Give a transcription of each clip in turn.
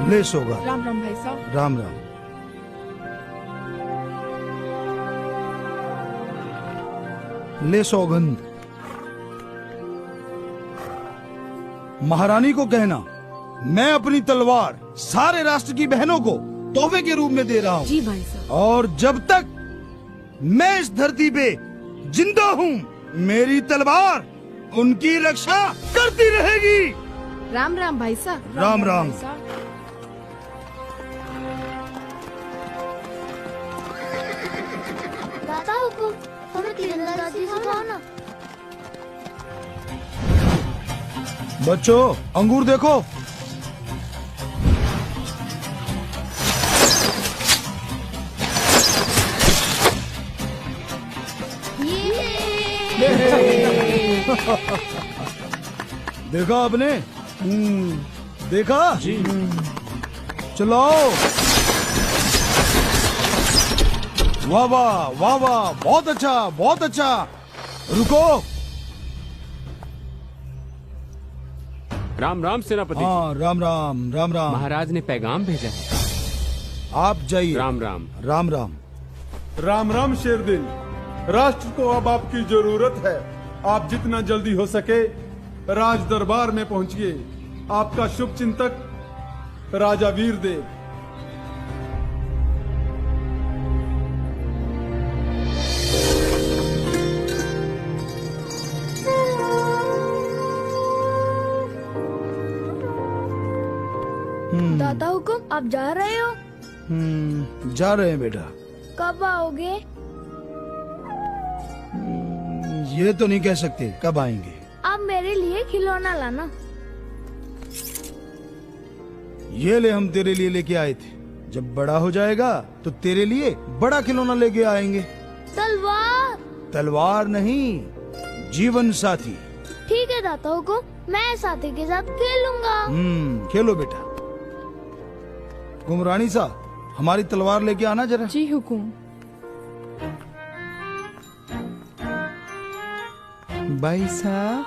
ले सोगा। राम राम भाई साहब। राम राम। ले सौगंध। महारानी को कहना मैं अपनी तलवार सारे राष्ट्र की बहनों को तोहफे के रूप में दे रहा हूँ। जी भाई साहब। और जब तक मैं इस धरती पे जिंदा हूँ मेरी तलवार उनकी रक्षा करती रहेगी। राम राम भाई साहब। राम राम। भाई साहब। दादा हुकुम, हमें तीरंदाजी सिखाओ ना। बच्चों अंगूर देखो। देखा आपने? देखा जी। चलाओ। वाह वाह वाह वाह, बहुत अच्छा बहुत अच्छा। रुको। राम राम सेनापति। हाँ राम राम राम राम। महाराज ने पैगाम भेजा है। आप जाइए। राम राम। राम राम। राम राम शेरदिल। राष्ट्र को अब आपकी जरूरत है। आप जितना जल्दी हो सके राज दरबार में पहुंचिए। आपका शुभ चिंतक राजा वीरदेव। दादा हुकुम, आप जा रहे हो? जा रहे हैं बेटा। कब आओगे? ये तो नहीं कह सकते कब आएंगे। आप मेरे लिए खिलौना लाना। ये ले हम तेरे लिए लेके आए थे। जब बड़ा हो जाएगा तो तेरे लिए बड़ा खिलौना लेके आएंगे। तलवार? तलवार नहीं, जीवन साथी। ठीक है दादा हुकुम, मैं साथी के साथ खेलूंगा। खेलो बेटा। गुमरानी साहब हमारी तलवार लेके आना जरा। जी हुकुम। भाई साहब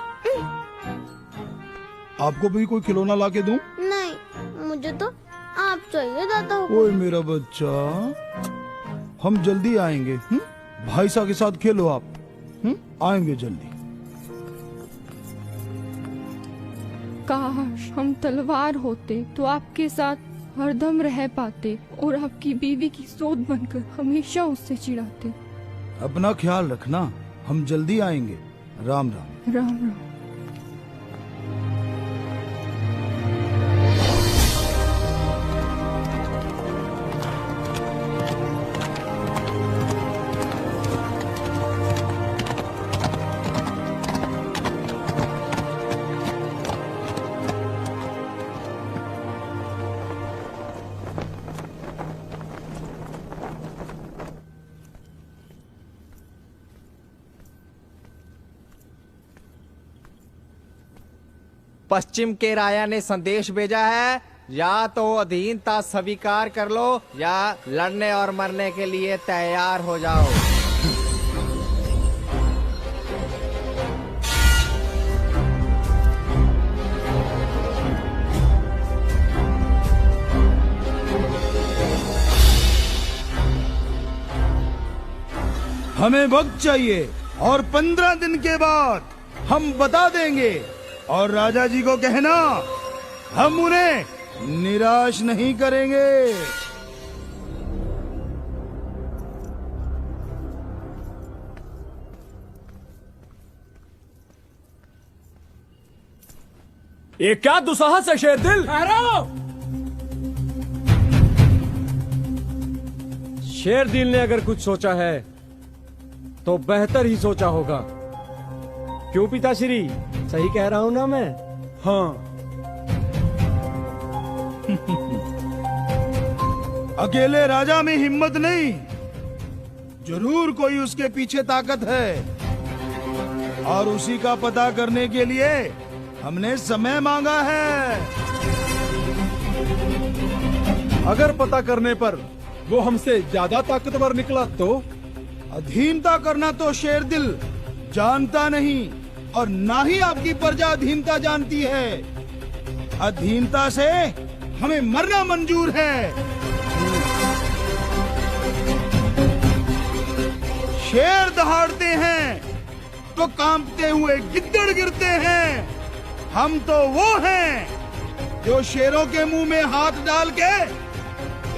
आपको भी कोई खिलौना लाके दूं? नहीं, मुझे तो आप चाहिए दादा हुकुम। ओए मेरा बच्चा, हम जल्दी आएंगे। भाई साहब के साथ खेलो आप। आएंगे जल्दी। काश हम तलवार होते तो आपके साथ हरदम रह पाते और आपकी बीवी की सोच बनकर हमेशा उससे चिढ़ाते। अपना ख्याल रखना, हम जल्दी आएंगे। राम राम। राम राम। पश्चिम के राजा ने संदेश भेजा है, या तो अधीनता स्वीकार कर लो या लड़ने और मरने के लिए तैयार हो जाओ। हमें वक्त चाहिए और 15 दिन के बाद हम बता देंगे। और राजा जी को कहना हम उन्हें निराश नहीं करेंगे। ये क्या दुस्साहस है शेरदिल? शेरदिल ने अगर कुछ सोचा है तो बेहतर ही सोचा होगा। क्यों पिताश्री, सही कह रहा हूं ना मैं? हाँ। अकेले राजा में हिम्मत नहीं, जरूर कोई उसके पीछे ताकत है। और उसी का पता करने के लिए हमने समय मांगा है। अगर पता करने पर वो हमसे ज्यादा ताकतवर निकला तो? अधीनता करना तो शेरदिल जानता नहीं और ना ही आपकी प्रजा अधीनता जानती है। अधीनता से हमें मरना मंजूर है। शेर दहाड़ते हैं तो कांपते हुए गिद्दड़ गिरते हैं। हम तो वो हैं जो शेरों के मुंह में हाथ डाल के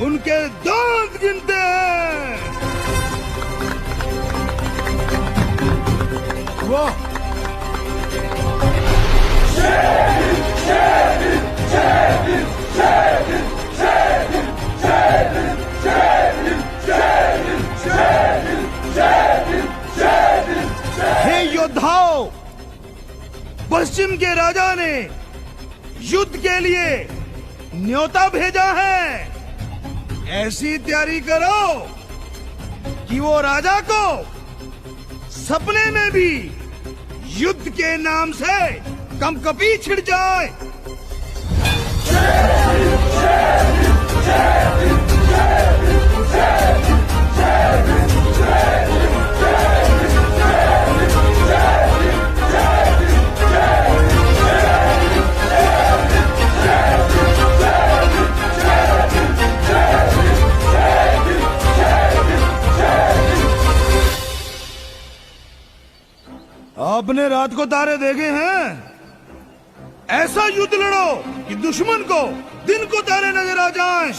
उनके दांत गिनते हैं। वो हे योद्धाओं, पश्चिम के राजा ने युद्ध के लिए न्योता भेजा है। ऐसी तैयारी करो कि वो राजा को सपने में भी युद्ध के नाम से कंपकपी छिड़ जाए। आपने रात को तारे देखे हैं? ऐसा युद्ध लड़ो कि दुश्मन को दिन को तारे नजर आ जाएं।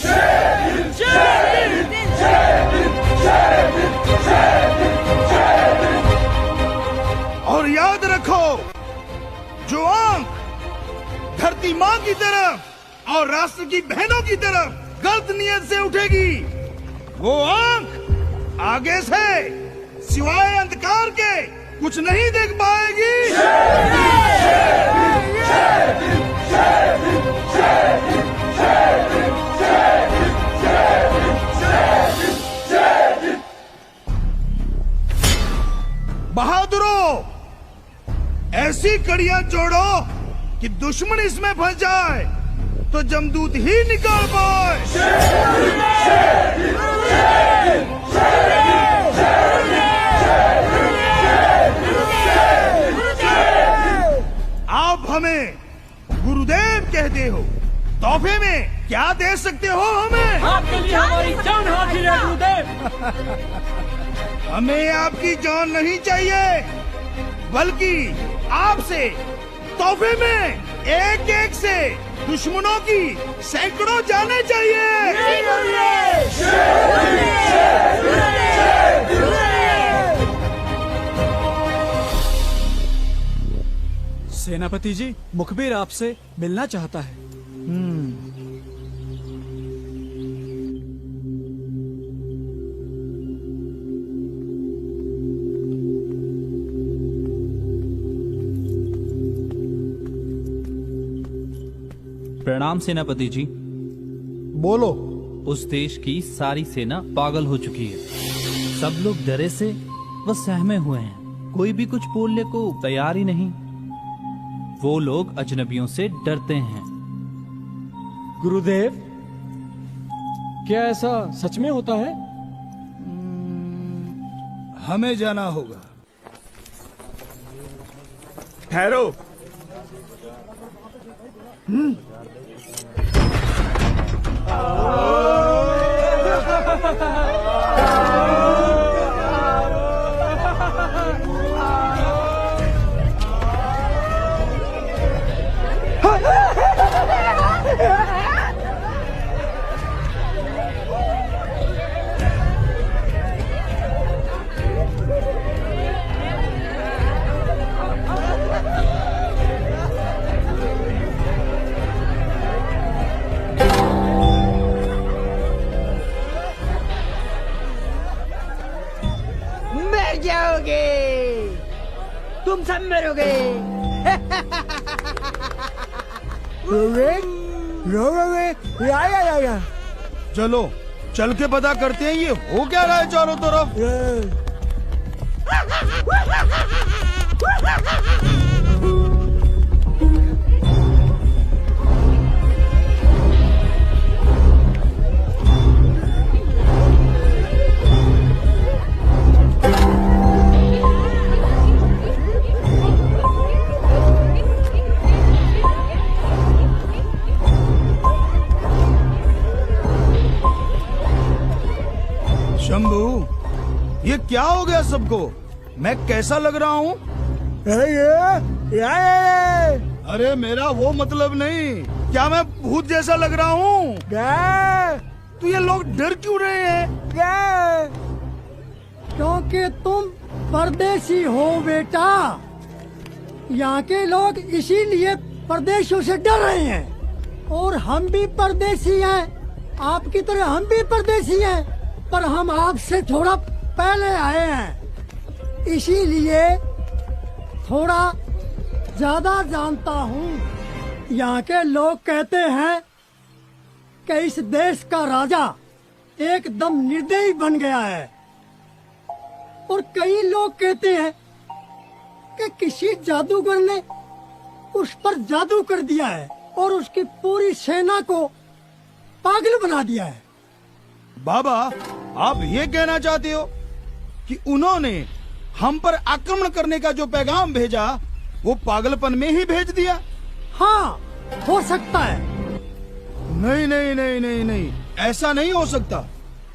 और याद रखो, जो आंख धरती माँ की तरफ और राष्ट्र की बहनों की तरफ गलत नियत से उठेगी, वो आंख आगे से सिवाय अंधकार के कुछ नहीं देख पाएगी। बहादुरों, ऐसी कड़ियां जोड़ो कि दुश्मन इसमें फंस जाए तो जमदूत ही निकाल पाए। आप हमें गुरुदेव कहते हो, तोहफे में क्या दे सकते हो हमें? आपके लिए हमारी जान हाजिर है गुरुदेव। हमें आपकी जान नहीं चाहिए, बल्कि आपसे तोहफे में एक एक से दुश्मनों की सैकड़ों जाने चाहिए। सेनापति जी, मुखबिर आपसे मिलना चाहता है। प्रणाम सेनापति जी। बोलो। उस देश की सारी सेना पागल हो चुकी है। सब लोग डरे से व सहमे हुए हैं। कोई भी कुछ बोलने को तैयार ही नहीं। वो लोग अजनबियों से डरते हैं। गुरुदेव, क्या ऐसा सच में होता है? हमें जाना होगा। ठहरो। मर जाओगे, तुम सब मरोगे। चलो चल के पता करते हैं ये हो क्या रहा है चारों तरफ। ये क्या हो गया सबको? मैं कैसा लग रहा हूँ? अरे मेरा वो मतलब नहीं, क्या मैं भूत जैसा लग रहा हूँ? तो ये लोग डर क्यों रहे हैं? क्योंकि तुम परदेसी हो बेटा। यहाँ के लोग इसीलिए परदेशियों से डर रहे हैं। और हम भी परदेसी हैं, आपकी तरह हम भी परदेसी हैं, पर हम आपसे थोड़ा पहले आए हैं, इसीलिए थोड़ा ज्यादा जानता हूँ। यहाँ के लोग कहते हैं कि इस देश का राजा एकदम निर्दयी बन गया है, और कई लोग कहते हैं कि किसी जादूगर ने उस पर जादू कर दिया है और उसकी पूरी सेना को पागल बना दिया है। बाबा, आप ये कहना चाहते हो कि उन्होंने हम पर आक्रमण करने का जो पैगाम भेजा वो पागलपन में ही भेज दिया? हाँ, हो सकता है। नहीं नहीं नहीं नहीं नहीं, ऐसा नहीं हो सकता।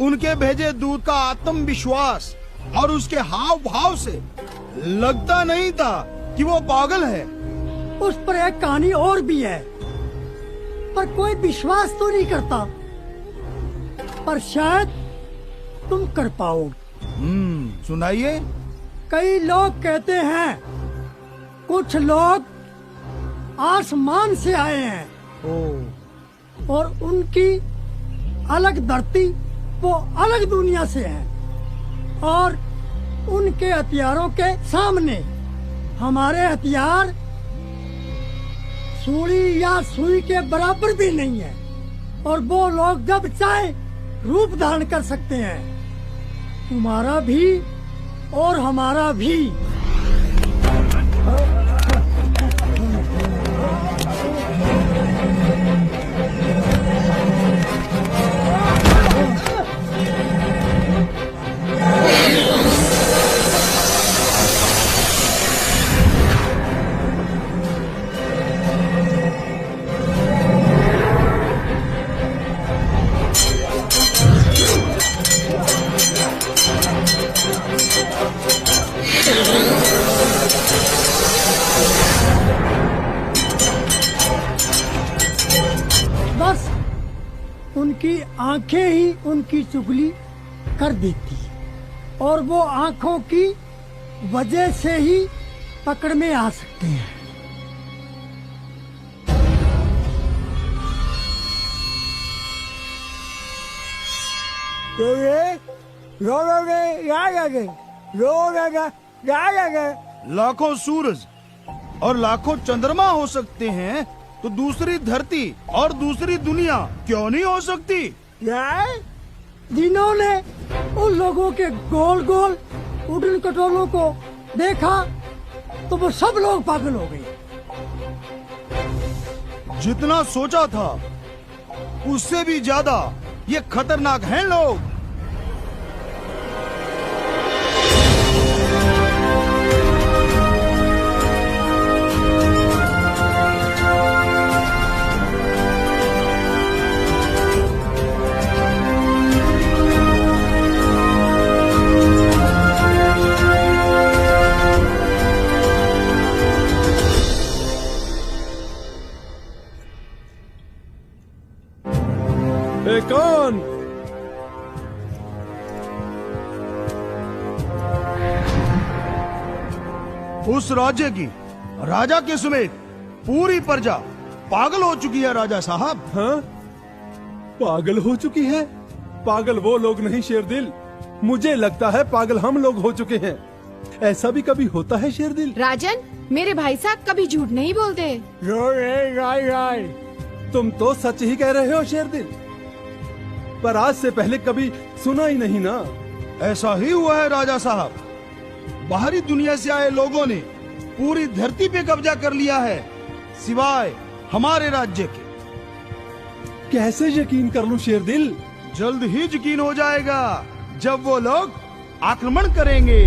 उनके भेजे दूत का आत्मविश्वास और उसके हाव भाव से लगता नहीं था कि वो पागल है। उस पर एक कहानी और भी है, पर कोई विश्वास तो नहीं करता, पर शायद तुम कर पाओगे। सुनाइए। कई लोग कहते हैं कुछ लोग आसमान से आए हैं और उनकी अलग धरती, वो अलग दुनिया से है, और उनके हथियारों के सामने हमारे हथियार सूली या सुई के बराबर भी नहीं है। और वो लोग जब चाहे रूप धारण कर सकते हैं, तुम्हारा भी और हमारा भी। बस उनकी आंखें ही उनकी चुगली कर देती है, और वो आंखों की वजह से ही पकड़ में आ सकते हैं। लाखों सूरज और लाखों चंद्रमा हो सकते हैं, तो दूसरी धरती और दूसरी दुनिया क्यों नहीं हो सकती? जिन्होंने उन लोगों के गोल गोल उड़न कटोलों को देखा तो वो सब लोग पागल हो गए। जितना सोचा था उससे भी ज्यादा ये खतरनाक हैं लोग। कौन? उस राज्य की राजा के समेत पूरी प्रजा पागल हो चुकी है राजा साहब। हाँ? पागल हो चुकी है? पागल वो लोग नहीं शेरदिल, मुझे लगता है पागल हम लोग हो चुके हैं। ऐसा भी कभी होता है शेरदिल? राजन, मेरे भाई साहब कभी झूठ नहीं बोलते। तुम तो सच ही कह रहे हो शेरदिल, पर आज से पहले कभी सुना ही नहीं ना। ऐसा ही हुआ है राजा साहब। बाहरी दुनिया से आए लोगों ने पूरी धरती पे कब्जा कर लिया है, सिवाय हमारे राज्य के। कैसे यकीन कर लूं शेरदिल? जल्द ही यकीन हो जाएगा जब वो लोग आक्रमण करेंगे।